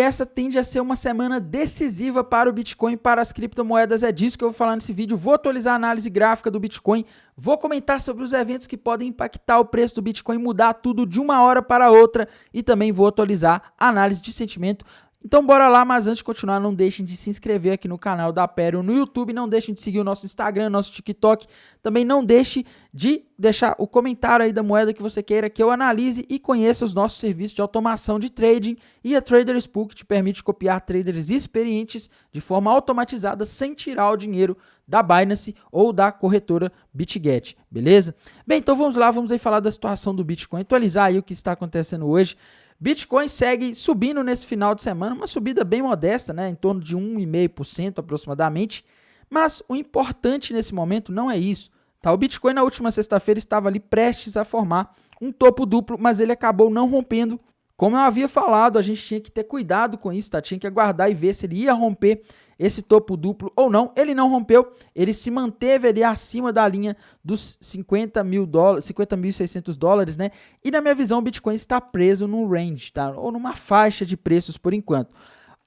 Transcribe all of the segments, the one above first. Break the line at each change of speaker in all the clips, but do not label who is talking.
essa tende a ser uma semana decisiva para o Bitcoin e para as criptomoedas. É disso que eu vou falar nesse vídeo. Vou atualizar a análise gráfica do Bitcoin, vou comentar sobre os eventos que podem impactar o preço do Bitcoin, mudar tudo de uma hora para outra e também vou atualizar a análise de sentimento. Então bora lá, mas antes de continuar, não deixem de se inscrever aqui no canal da Aperio no YouTube, não deixem de seguir o nosso Instagram, nosso TikTok, também não deixe de deixar o comentário aí da moeda que você queira que eu analise e conheça os nossos serviços de automação de trading e a Traders Pool, que te permite copiar traders experientes de forma automatizada sem tirar o dinheiro da Binance ou da corretora BitGet, beleza? Bem, então vamos lá, vamos aí falar da situação do Bitcoin, atualizar aí o que está acontecendo hoje. Bitcoin segue subindo nesse final de semana, uma subida bem modesta, né, em torno de 1,5% aproximadamente, mas o importante nesse momento não é isso. Tá? O Bitcoin na última sexta-feira estava ali prestes a formar um topo duplo, mas ele acabou não rompendo. Como eu havia falado, a gente tinha que ter cuidado com isso, tá? Tinha que aguardar e ver se ele ia romper esse topo duplo ou não. Ele não rompeu, ele se manteve ali acima da linha dos 50.600 dólares, né? E na minha visão, o Bitcoin está preso num range, tá? Ou numa faixa de preços por enquanto.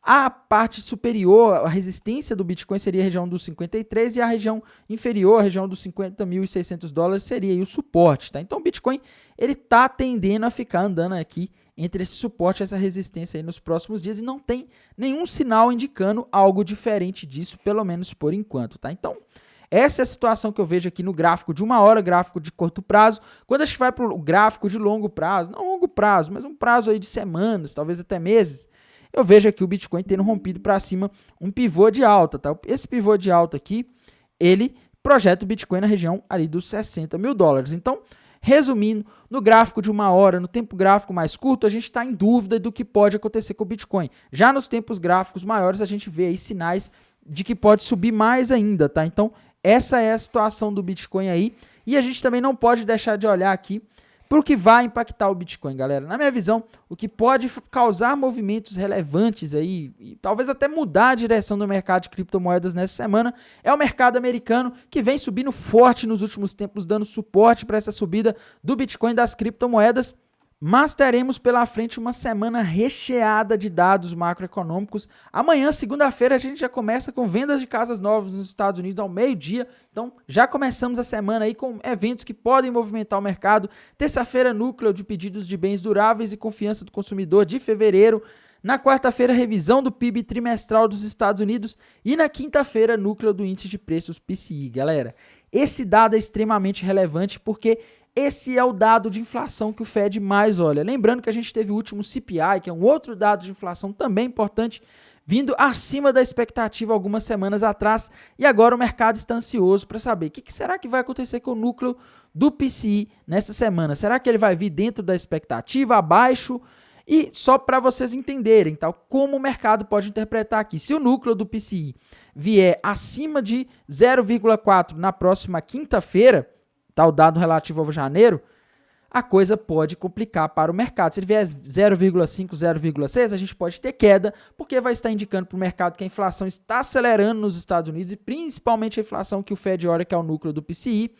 A parte superior, a resistência do Bitcoin seria a região dos 53 e a região inferior, a região dos 50.600 dólares seria aí o suporte, tá? Então o Bitcoin, ele tá tendendo a ficar andando aqui entre esse suporte e essa resistência aí nos próximos dias e não tem nenhum sinal indicando algo diferente disso, pelo menos por enquanto, tá? Então, essa é a situação que eu vejo aqui no gráfico de uma hora, gráfico de curto prazo. Quando a gente vai para o gráfico de longo prazo, não longo prazo, mas um prazo aí de semanas, talvez até meses, eu vejo aqui o Bitcoin tendo rompido para cima um pivô de alta, tá? Esse pivô de alta aqui, ele projeta o Bitcoin na região ali dos 60 mil dólares. Então, resumindo, no gráfico de uma hora, no tempo gráfico mais curto, a gente está em dúvida do que pode acontecer com o Bitcoin. Já nos tempos gráficos maiores, a gente vê aí sinais de que pode subir mais ainda, tá? Então, essa é a situação do Bitcoin aí. E a gente também não pode deixar de olhar aqui para o que vai impactar o Bitcoin, galera. Na minha visão, o que pode causar movimentos relevantes aí, e talvez até mudar a direção do mercado de criptomoedas nessa semana, é o mercado americano, que vem subindo forte nos últimos tempos, dando suporte para essa subida do Bitcoin e das criptomoedas. Mas teremos pela frente uma semana recheada de dados macroeconômicos. Amanhã, segunda-feira, a gente já começa com vendas de casas novas nos Estados Unidos ao meio-dia. Então, já começamos a semana aí com eventos que podem movimentar o mercado. Terça-feira, núcleo de pedidos de bens duráveis e confiança do consumidor de fevereiro. Na quarta-feira, revisão do PIB trimestral dos Estados Unidos. E na quinta-feira, núcleo do índice de preços PCI. Galera, esse dado é extremamente relevante porque esse é o dado de inflação que o Fed mais olha. Lembrando que a gente teve o último CPI, que é um outro dado de inflação também importante, vindo acima da expectativa algumas semanas atrás, e agora o mercado está ansioso para saber o que será que vai acontecer com o núcleo do PCI nessa semana. Será que ele vai vir dentro da expectativa, abaixo? E só para vocês entenderem, tá, como o mercado pode interpretar aqui. Se o núcleo do PCI vier acima de 0,4 na próxima quinta-feira, tá, o dado relativo ao janeiro, a coisa pode complicar para o mercado. Se ele vier 0,5, 0,6, a gente pode ter queda, porque vai estar indicando para o mercado que a inflação está acelerando nos Estados Unidos, e principalmente a inflação que o Fed olha, que é o núcleo do PCI.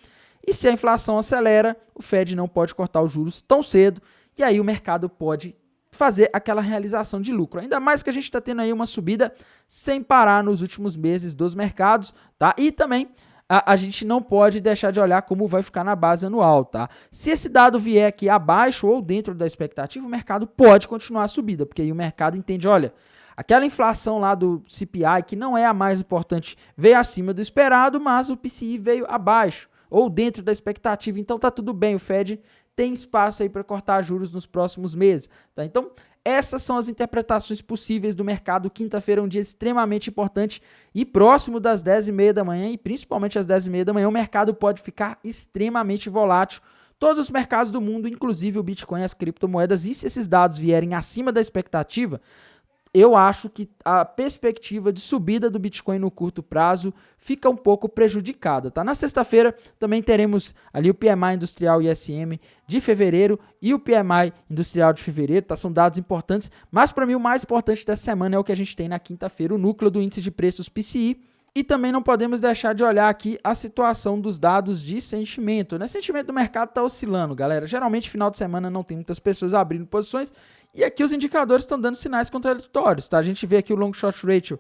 E se a inflação acelera, o Fed não pode cortar os juros tão cedo, e aí o mercado pode fazer aquela realização de lucro. Ainda mais que a gente está tendo aí uma subida sem parar nos últimos meses dos mercados, tá? E também a gente não pode deixar de olhar como vai ficar na base anual, tá? Se esse dado vier aqui abaixo ou dentro da expectativa, o mercado pode continuar a subida, porque aí o mercado entende, olha, aquela inflação lá do CPI, que não é a mais importante, veio acima do esperado, mas o PCI veio abaixo ou dentro da expectativa, então tá tudo bem, o Fed tem espaço aí para cortar juros nos próximos meses, tá? Então, essas são as interpretações possíveis do mercado. Quinta-feira é um dia extremamente importante e próximo das 10h30 da manhã, e principalmente às 10h30 da manhã, o mercado pode ficar extremamente volátil. Todos os mercados do mundo, inclusive o Bitcoin e as criptomoedas, e se esses dados vierem acima da expectativa, eu acho que a perspectiva de subida do Bitcoin no curto prazo fica um pouco prejudicada, tá? Na sexta-feira também teremos ali o PMI industrial ISM de fevereiro e o PMI industrial de fevereiro, tá? São dados importantes, mas para mim o mais importante dessa semana é o que a gente tem na quinta-feira, o núcleo do índice de preços PCI, E também não podemos deixar de olhar aqui a situação dos dados de sentimento, né? Sentimento do mercado está oscilando, galera. Geralmente, final de semana não tem muitas pessoas abrindo posições e aqui os indicadores estão dando sinais contraditórios, tá? A gente vê aqui o long short ratio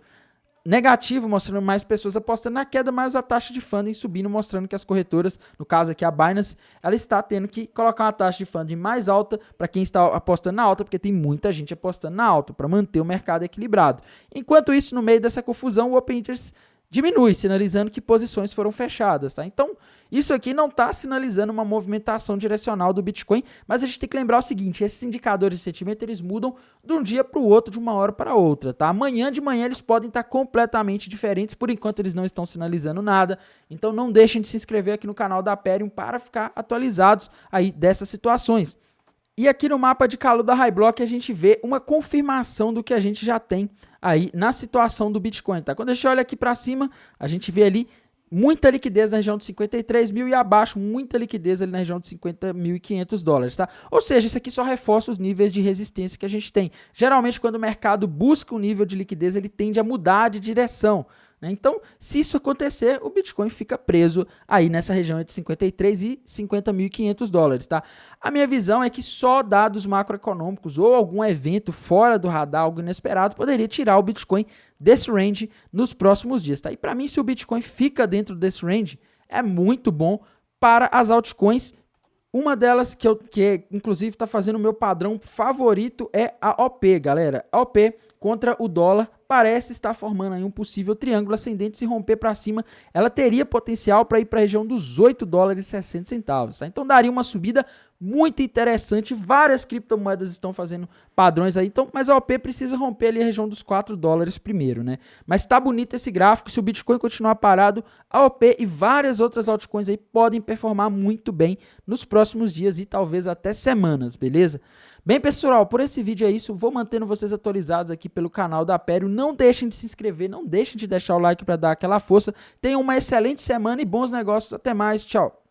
negativo, mostrando mais pessoas apostando na queda, mas a taxa de funding subindo, mostrando que as corretoras, no caso aqui a Binance, ela está tendo que colocar uma taxa de funding mais alta para quem está apostando na alta, porque tem muita gente apostando na alta, para manter o mercado equilibrado. Enquanto isso, no meio dessa confusão, o Open Interest diminui, sinalizando que posições foram fechadas, tá? Então, isso aqui não está sinalizando uma movimentação direcional do Bitcoin, mas a gente tem que lembrar o seguinte, esses indicadores de sentimento, eles mudam de um dia para o outro, de uma hora para outra, tá? Amanhã de manhã eles podem estar completamente diferentes, por enquanto eles não estão sinalizando nada, então não deixem de se inscrever aqui no canal da Aperium para ficar atualizados aí dessas situações. E aqui no mapa de calor da Highblock a gente vê uma confirmação do que a gente já tem aí na situação do Bitcoin, tá? Quando a gente olha aqui para cima, a gente vê ali muita liquidez na região de 53 mil e abaixo, muita liquidez ali na região de 50.500 dólares, tá? Ou seja, isso aqui só reforça os níveis de resistência que a gente tem. Geralmente, quando o mercado busca um nível de liquidez, ele tende a mudar de direção. Então, se isso acontecer, o Bitcoin fica preso aí nessa região entre 53 e 50.500 dólares, tá? A minha visão é que só dados macroeconômicos ou algum evento fora do radar, algo inesperado, poderia tirar o Bitcoin desse range nos próximos dias, tá? E para mim, se o Bitcoin fica dentro desse range, é muito bom para as altcoins. Uma delas que inclusive está fazendo o meu padrão favorito é a OP, galera. A OP contra o dólar parece estar formando aí um possível triângulo ascendente. Se romper para cima, ela teria potencial para ir para a região dos 8 dólares e 60 centavos. Tá? Então daria uma subida muito interessante. Várias criptomoedas estão fazendo padrões aí, então, mas a OP precisa romper ali a região dos 4 dólares primeiro, né? Mas tá bonito esse gráfico. Se o Bitcoin continuar parado, a OP e várias outras altcoins aí podem performar muito bem nos próximos dias e talvez até semanas, beleza? Bem, pessoal, por esse vídeo é isso. Vou mantendo vocês atualizados aqui pelo canal da Aperium. Não deixem de se inscrever, não deixem de deixar o like para dar aquela força. Tenham uma excelente semana e bons negócios. Até mais, tchau!